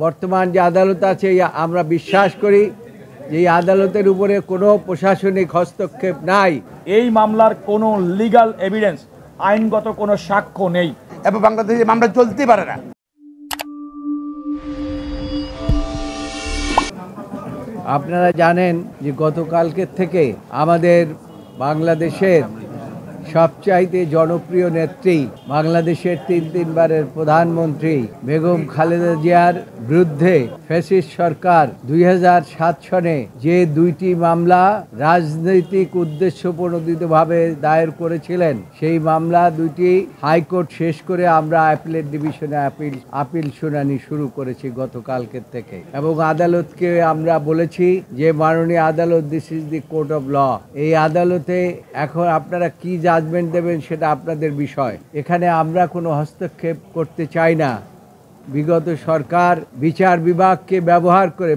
বর্তমান যে আদালত আছে আমরা বিশ্বাস করি যে এই আদালতের উপরে কোনো প্রশাসনিক হস্তক্ষেপ নাই। এই মামলার কোনো লিগ্যাল এভিডেন্স, আইনগত কোনো সাক্ষ্য নেই এবং বাংলাদেশে মামলা চলতে পারে না। আপনারা জানেন যে গতকালকের থেকে আমাদের বাংলাদেশের সবচাইতে জনপ্রিয় নেত্রী, বাংলাদেশের তিনবারের প্রধানমন্ত্রী বেগম খালেদা জিয়ার বিরুদ্ধে ফ্যাসিস্ট সরকার 2007 সনে যে দুইটি মামলা রাজনৈতিক উদ্দেশ্য প্রণোদিতভাবে দায়ের করেছিলেন, সেই মামলা দুইটি হাইকোর্ট শেষ করে আমরা অ্যাপিলেট ডিভিশনে আপিল শুনানি শুরু করেছি গতকালকের থেকে। এবং আদালতকে আমরা বলেছি যে মাননীয় আদালত, this is the court of law. এই আদালতে এখন আপনারা কি জাজমেন্ট দেবেন সেটা আপনাদের বিষয়। এখানে আমরা কোনো হস্তক্ষেপ করতে চাই না। বিগত সরকার বিচার বিভাগকে ব্যবহার করে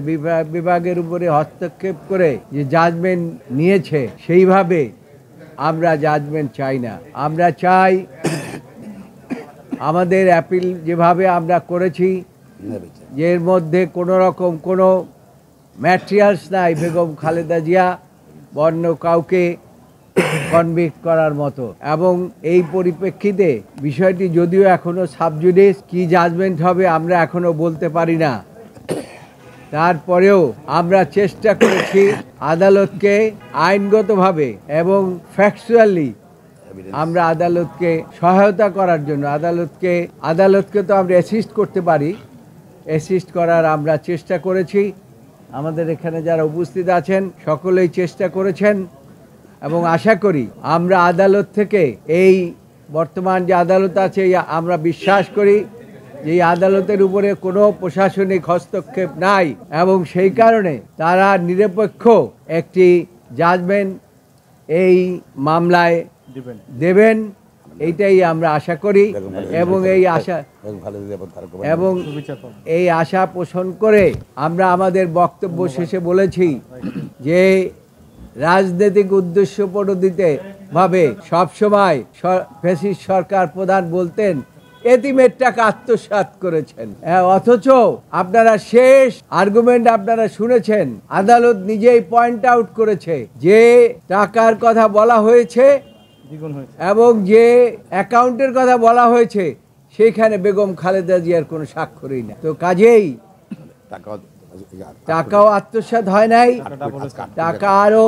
বিভাগের উপরে হস্তক্ষেপ করে যে জাজমেন্ট নিয়েছে, সেইভাবে আমরা জাজমেন্ট চাই না। আমরা চাই আমাদের অ্যাপিল যেভাবে আমরা করেছি, যে এর মধ্যে কোনো রকম কোনো ম্যাটেরিয়ালস নাই বেগম খালেদা জিয়া অন্য কাউকে কনভিক্ট করার মতো। এবং এই পরিপ্রেক্ষিতে বিষয়টি যদিও এখনো সাবজুডিস, কি জাজমেন্ট হবে আমরা এখনো বলতে পারি না। তারপরেও আমরা চেষ্টা করেছি আদালতকে আইনগতভাবে এবং ফ্যাকচুয়ালি আমরা আদালতকে সহায়তা করার জন্য আদালতকে তো আমরা অ্যাসিস্ট করতে পারি, অ্যাসিস্ট করার আমরা চেষ্টা করেছি। আমাদের এখানে যারা উপস্থিত আছেন সকলেই চেষ্টা করেছেন এবং আশা করি আমরা আদালত থেকে এই বর্তমান যে আদালত আছে আমরা বিশ্বাস করি যে এই আদালতের উপরে কোনো প্রশাসনিক হস্তক্ষেপ নাই এবং সেই কারণে তারা নিরপেক্ষ একটি জাজমেন্ট এই মামলায় দেবেন, এইটাই আমরা আশা করি। এবং এই আশা পোষণ করে আমরা আমাদের বক্তব্য শেষে বলেছি যে রাজনৈতিক উদ্দেশ্য প্রণোদিতভাবে সবসময় ফ্যাসিস্ট সরকার প্রধান বলতেন এতিমের টাকা আত্মসাৎ করেছেন, অথচ আপনারা শেষ আর্গুমেন্ট আপনারা শুনেছেন, আদালত নিজেই পয়েন্ট আউট করেছে যে টাকার কথা বলা হয়েছে এবং যে অ্যাকাউন্টের কথা বলা হয়েছে সেখানে বেগম খালেদা জিয়ার কোনো স্বাক্ষরই না। তো কাজেই টাকাও আত্মসাৎ হয় নাই, টাকা আরো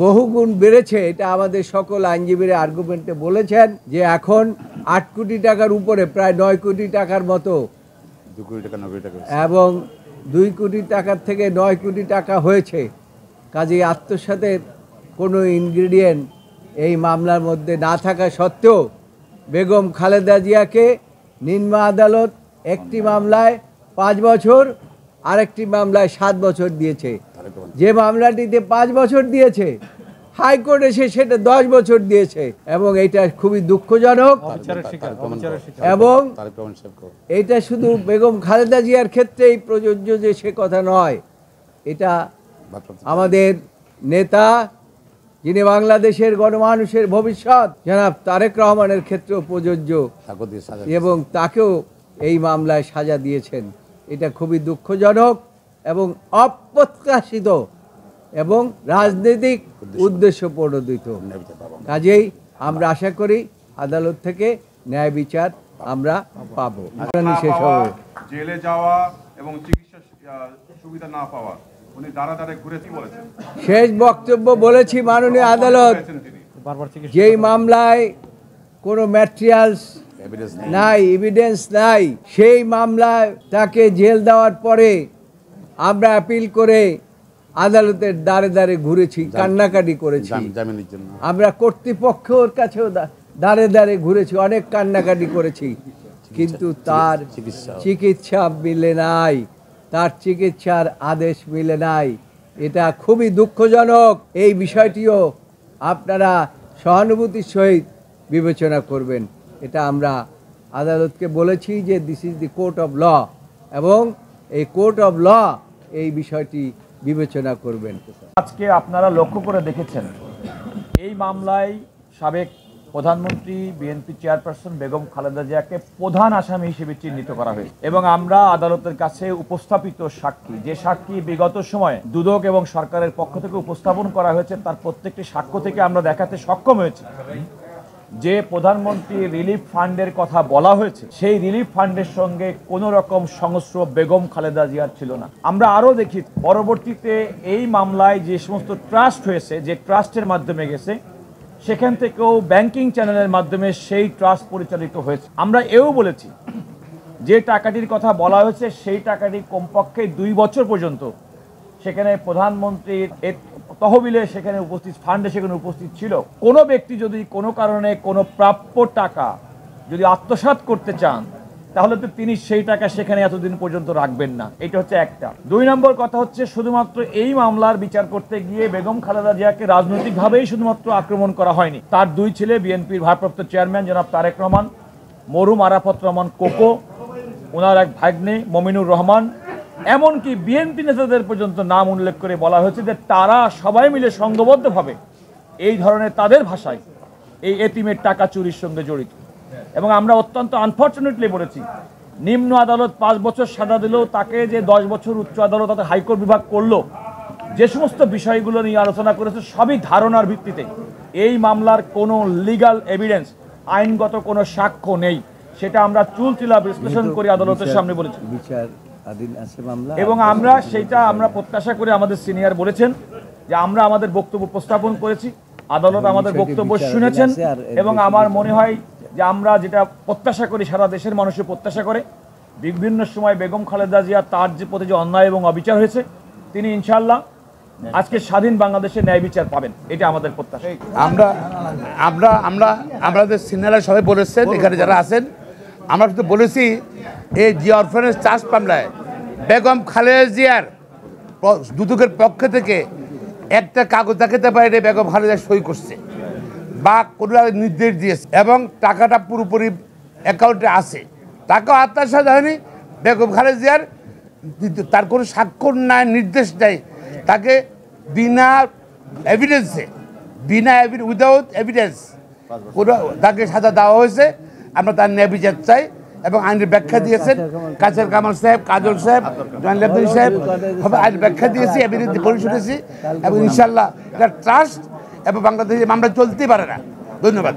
বহুগুণ বেড়েছে। এটা আমাদের সকল আইনজীবীরা আর্গুমেন্টে বলেছেন যে এখন 8 কোটি টাকার উপরে প্রায় 9 কোটি টাকার মতো, এবং 2 কোটি টাকার থেকে 9 কোটি টাকা হয়েছে। কাজেই আত্মসাতের কোনো ইনগ্রিডিয়েন্ট এই মামলার মধ্যে না থাকা সত্ত্বেও বেগম খালেদা জিয়াকে নিম্ন আদালত একটি মামলায় 5 বছর, আরেকটি মামলায় 7 বছর দিয়েছে। যে মামলাটিতে 5 বছর দিয়েছে হাইকোর্ট এসে সেটা 10 বছর দিয়েছে এবং এটা খুবই দুঃখজনক। এবং এটা শুধু বেগম খালেদা জিয়ার ক্ষেত্রেই প্রযোজ্য যে সে কথা নয়, এটা আমাদের নেতা যিনি বাংলাদেশের গণমানুষের ভবিষ্যৎ জনাব তারেক রহমানের ক্ষেত্রেও প্রযোজ্য এবং তাকেও এই মামলায় সাজা দিয়েছেন। এটা খুবই দুঃখজনক এবং অপ্রত্যাশিত এবং রাজনৈতিক উদ্দেশ্য প্রণোদিত। কাজেই আমরা আশা করি আদালত থেকে ন্যায় বিচার আমরা পাবো। জেলে যাওয়া এবং চিকিৎসা সুবিধা না পাওয়া, উনি দাঁড়া ঘুরেছি বলেছেন। শেষ বক্তব্য বলেছি মাননীয় আদালত যেই মামলায় কোনো ম্যাটেরিয়ালস নাই, এভিডেন্স নাই, সেই মামলায় তাকে জেল দেওয়ার পরে আমরা অ্যাপিল করে আদালতের দ্বারে ঘুরেছি, কান্নাকাটি করেছি। আমরা কর্তৃপক্ষের কাছেও দ্বারে ঘুরেছি, অনেক কান্নাকাটি করেছি, কিন্তু তার চিকিৎসা মিলে নাই, তার চিকিৎসার আদেশ মিলে নাই। এটা খুবই দুঃখজনক। এই বিষয়টিও আপনারা সহানুভূতির সহিত বিবেচনা করবেন। এটা আমরা আদালতকে বলেছি যে this is the court of law এবং এই কোর্ট অফ ল এই বিষয়টি বিবেচনা করবেন। আজকে আপনারা লক্ষ্য করে দেখেছেন এই মামলায় সাবেক প্রধানমন্ত্রী বিএনপি চেয়ারপারসন বেগম খালেদা জিয়াকে প্রধান আসামি হিসেবে চিহ্নিত করা হয়েছে এবং আমরা আদালতের কাছে উপস্থাপিত সাক্ষী, যে সাক্ষী বিগত সময়ে দুদক এবং সরকারের পক্ষ থেকে উপস্থাপন করা হয়েছে, তার প্রত্যেকটি সাক্ষ্য থেকে আমরা দেখাতে সক্ষম হয়েছি যে প্রধানমন্ত্রী রিলিফ ফান্ডের কথা বলা হয়েছে, সেই রিলিফ ফান্ডের সঙ্গে কোনো রকম সংস্রব বেগম খালেদা জিয়ার ছিল না। আমরা আরও দেখি পরবর্তীতে এই মামলায় যে সমস্ত ট্রাস্ট হয়েছে, যে ট্রাস্টের মাধ্যমে গেছে, সেখান থেকেও ব্যাংকিং চ্যানেলের মাধ্যমে সেই ট্রাস্ট পরিচালিত হয়েছে। আমরা এও বলেছি যে টাকাটির কথা বলা হয়েছে সেই টাকাটি কমপক্ষে 2 বছর পর্যন্ত সেখানে প্রধানমন্ত্রীর তহবিলে সেখানে উপস্থিত, ফান্ডে সেখানে উপস্থিত ছিল। কোনো ব্যক্তি যদি কোনো কারণে কোনো প্রাপ্য টাকা যদি আত্মসাৎ করতে চান, তাহলে তো তিনি সেই টাকা সেখানে এতদিন পর্যন্ত রাখবেন না। এটা হচ্ছে একটা। 2 নম্বর কথা হচ্ছে, শুধুমাত্র এই মামলার বিচার করতে গিয়ে বেগম খালেদা জিয়াকে রাজনৈতিকভাবেই শুধুমাত্র আক্রমণ করা হয়নি। তার 2 ছেলে বিএনপির ভারপ্রাপ্ত চেয়ারম্যান জনাব তারেক রহমান, মরহুম আরাফাত রহমান কোকো, ওনার এক ভাগ্নে মমিনুর রহমান, এমনকি বিএনপি নেতাদের পর্যন্ত নাম উল্লেখ করে বলা হয়েছে যে তারা সবাই মিলে সংঘবদ্ধভাবে এই ধরনের, তাদের ভাষায়, এই এতিমের টাকা চুরির সঙ্গে জড়িত। এবং আমরা অত্যন্ত আনফর্চুনেটলি বলেছি, নিম্ন আদালত 5 বছর সাজা দিলেও তাকে যে 10 বছর উচ্চ আদালত অর্থাৎ হাইকোর্ট বিভাগ করলো, যে সমস্ত বিষয়গুলো নিয়ে আলোচনা করেছে সবই ধারণার ভিত্তিতে। এই মামলার কোনো লিগ্যাল এভিডেন্স, আইনগত কোনো সাক্ষ্য নেই, সেটা আমরা চুলচিলা বিশ্লেষণ করে আদালতের সামনে বলেছি। এবং আমরা সেটা প্রত্যাশা করে, আমাদের সিনিয়র বলেছেন যে আমরা আমাদের বক্তব্য উপস্থাপন করেছি, আদালত আমাদের বক্তব্য শুনেছেন, এবং আমার মনে হয় যে আমরা যেটা প্রত্যাশা করি, সারা দেশের মানুষের প্রত্যাশা করে, বিভিন্ন সময় বেগম খালেদা জিয়া তার যে প্রতি যে অন্যায় এবং অবিচার হয়েছে, তিনি ইনশাআল্লাহ আজকে স্বাধীন বাংলাদেশে ন্যায় বিচার পাবেন, এটা আমাদের প্রত্যাশা। আমাদের সিনিয়ররা সবাই বলেছেন, এখানে যারা আছেন, আমরা শুধু বলেছি এই জিয়া অরফানেজ ট্রাস্ট মামলায় বেগম খালেদা জিয়ার দুদকের পক্ষ থেকে একটা কাগজ দেখাতে পারে বেগম খালেদা সই করছে বা কোনো নির্দেশ দিয়েছে, এবং টাকাটা পুরোপুরি অ্যাকাউন্টে আছে, টাকা আত্মসাৎ হয়নি। বেগম খালেদা জিয়ার তার কোনো স্বাক্ষর নাই, নির্দেশ নাই, তাকে বিনা এভিডেন্সে, উইদাউট এভিডেন্স কোনো তাকে সাজা দেওয়া হয়েছে। আমরা তার ন্যায় বিচার চাই, এবং আইনের ব্যাখ্যা দিয়েছেন কাজের কামাল সাহেব, কাজল সাহেব, জয়নাল আব্দিন সাহেব, আইনের ব্যাখ্যা দিয়েছি, এভিডেন্স পড়ে শুনেছি, এবং ইনশাল্লাহ এটা ট্রাস্ট এবং বাংলাদেশে মামলা চলতেই পারে না। ধন্যবাদ।